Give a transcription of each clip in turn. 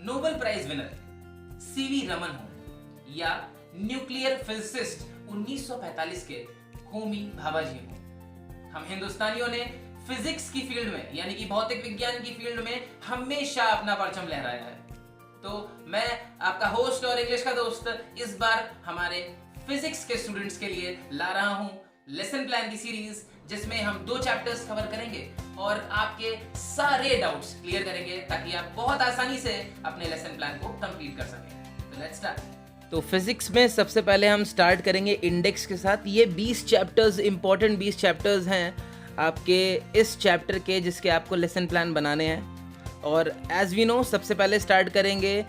Nobel prize winner CV Raman हो या nuclear physicist 1945 के होमी भाभाजी हो, हम हिंदुस्तानियों ने फिजिक्स की फील्ड में यानी कि भौतिक विज्ञान की फील्ड में हमेशा अपना परचम लहराया है। तो मैं आपका होस्ट और इंग्लिश का दोस्त इस बार हमारे फिजिक्स के स्टूडेंट्स के लिए ला रहा हूं लेसन प्लान की सीरीज, जिसमें हम 2 चैप्टर्स कवर करेंगे और आपके सारे डाउट्स क्लियर करेंगे ताकि आप बहुत आसानी से अपने लेसन प्लान को कंप्लीट कर सकें। तो लेट्स स्टार्ट। तो फिजिक्स में सबसे पहले हम स्टार्ट करेंगे इंडेक्स के साथ। ये 20 चैप्टर्स, इंपॉर्टेंट 20 चैप्टर्स हैं आपके इस चैप्टर के, जिसके आपको लेसन प्लान बनाने हैं। और एज वी नो, सबसे पहले स्टार्ट करेंगे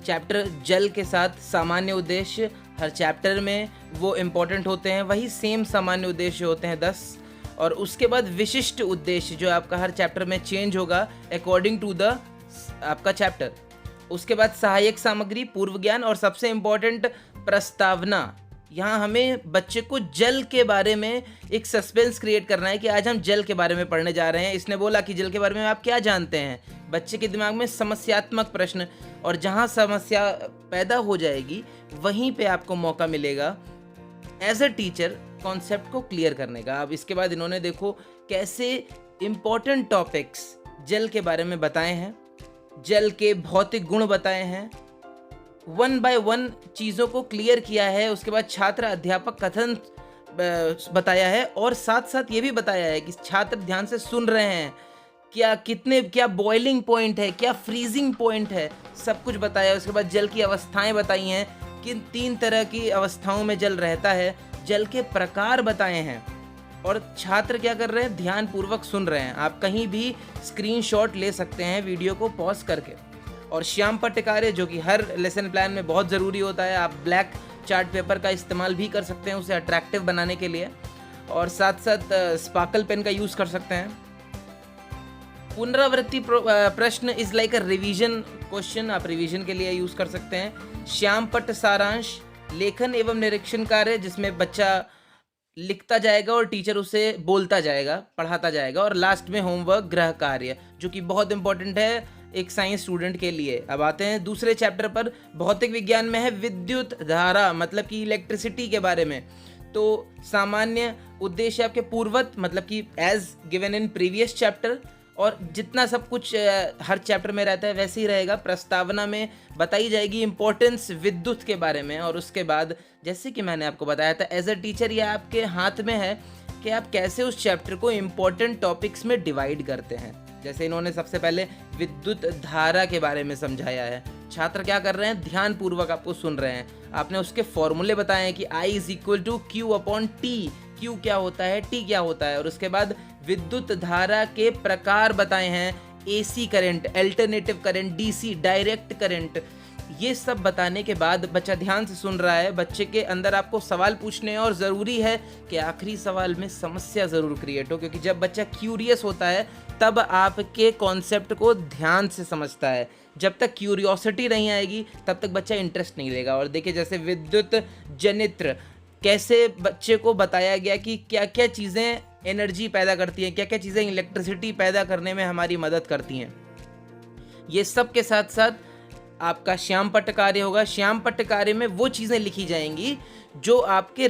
चैप्टर जल के साथ। सामान्य उद्देश्य हर चैप्टर में वो इम्पोर्टेंट होते हैं, वही सेम सामान्य उद्देश्य होते हैं 10। और उसके बाद विशिष्ट उद्देश्य जो आपका हर चैप्टर में चेंज होगा अकॉर्डिंग टू द आपका चैप्टर। उसके बाद सहायक सामग्री, पूर्व ज्ञान और सबसे इम्पोर्टेंट प्रस्तावना। यहाँ हमें बच्चे को जल के बारे में एक सस्पेंस क्रिएट करना है कि आज हम जल के बारे में पढ़ने जा रहे हैं। इसने बोला कि जल के बारे में आप क्या जानते हैं। बच्चे के दिमाग में समस्यात्मक प्रश्न, और जहाँ समस्या पैदा हो जाएगी वहीं पे आपको मौका मिलेगा एज अ टीचर कॉन्सेप्ट को क्लियर करने का। अब इसके बाद इन्होंने देखो कैसे इम्पोर्टेंट टॉपिक्स जल के बारे में बताए हैं, जल के भौतिक गुण बताए हैं, 1 by 1 चीज़ों को क्लियर किया है। उसके बाद छात्र अध्यापक कथन बताया है, और साथ साथ ये भी बताया है कि छात्र ध्यान से सुन रहे हैं, क्या बॉइलिंग पॉइंट है, क्या फ्रीजिंग पॉइंट है, सब कुछ बताया है। उसके बाद जल की अवस्थाएं बताई हैं, किन 3 तरह की अवस्थाओं में जल रहता है, जल के प्रकार बताए हैं। और छात्र क्या कर रहे हैं, ध्यान पूर्वक सुन रहे हैं। आप कहीं भी स्क्रीनशॉट ले सकते हैं वीडियो को पॉज करके। और श्याम पट्ट कार्य, जो कि हर लेसन प्लान में बहुत ज़रूरी होता है। आप ब्लैक चार्ट पेपर का इस्तेमाल भी कर सकते हैं उसे अट्रैक्टिव बनाने के लिए, और साथ साथ स्पार्कल पेन का यूज़ कर सकते हैं। पुनरावृत्ति प्रश्न is like a revision question, आप रिवीजन के लिए यूज़ कर सकते हैं। श्याम पट्ट सारांश, लेखन एवं निरीक्षण कार्य, जिसमें बच्चा लिखता जाएगा और टीचर उसे बोलता जाएगा, पढ़ाता जाएगा। और लास्ट में होमवर्क गृह कार्य, जो कि बहुत इंपॉर्टेंट है एक साइंस स्टूडेंट के लिए। अब आते हैं दूसरे चैप्टर पर। भौतिक विज्ञान में है विद्युत धारा, मतलब कि इलेक्ट्रिसिटी के बारे में। तो सामान्य उद्देश्य आपके पूर्वत, मतलब कि as given in previous chapter, और जितना सब कुछ हर चैप्टर में रहता है वैसे ही रहेगा। प्रस्तावना में बताई जाएगी इम्पोर्टेंस विद्युत के बारे में। और उसके बाद जैसे कि मैंने आपको बताया था, एज अ टीचर ये आपके हाथ में है कि आप कैसे उस चैप्टर को इम्पोर्टेंट टॉपिक्स में डिवाइड करते हैं। जैसे इन्होंने सबसे पहले विद्युत धारा के बारे में समझाया है। छात्र क्या कर रहे हैं, ध्यान पूर्वक आपको सुन रहे हैं। आपने उसके फॉर्मूले बताए हैं कि I = Q/T, Q क्या होता है, T क्या होता है। और उसके बाद विद्युत धारा के प्रकार बताए हैं, AC current, alternative current, DC direct current. ये सब बताने के बाद बच्चा ध्यान से सुन रहा है। बच्चे के अंदर आपको सवाल पूछने हैं, और ज़रूरी है कि आखिरी सवाल में समस्या ज़रूर क्रिएट हो, क्योंकि जब बच्चा क्यूरियस होता है तब आपके कॉन्सेप्ट को ध्यान से समझता है। जब तक क्यूरियोसिटी नहीं आएगी तब तक बच्चा इंटरेस्ट नहीं लेगा। और देखिए जैसे विद्युत जनित्र, कैसे बच्चे को बताया गया कि क्या क्या चीज़ें एनर्जी पैदा करती हैं, क्या क्या चीज़ें इलेक्ट्रिसिटी पैदा करने में हमारी मदद करती हैं। ये सब के साथ साथ आपका श्याम पट्ट कार्य होगा। श्याम पट्ट कार्य में वो चीज़ें लिखी जाएंगी जो आपके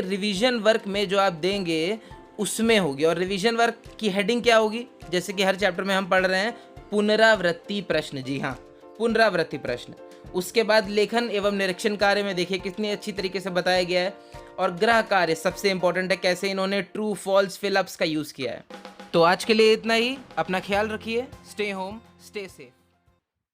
रिवीजन वर्क में जो आप देंगे उसमें होगी। और रिवीजन वर्क की हेडिंग क्या होगी, जैसे कि हर चैप्टर में हम पढ़ रहे हैं, पुनरावृत्ति प्रश्न। जी हाँ, पुनरावृत्ति प्रश्न। उसके बाद लेखन एवं निरीक्षण कार्य में देखिए कितनी अच्छी तरीके से बताया गया है। और गृह कार्य सबसे इंपॉर्टेंट है, कैसे इन्होंने ट्रू फॉल्स फिलअप्स का यूज़ किया है। तो आज के लिए इतना ही। अपना ख्याल रखिए। Stay home, stay safe.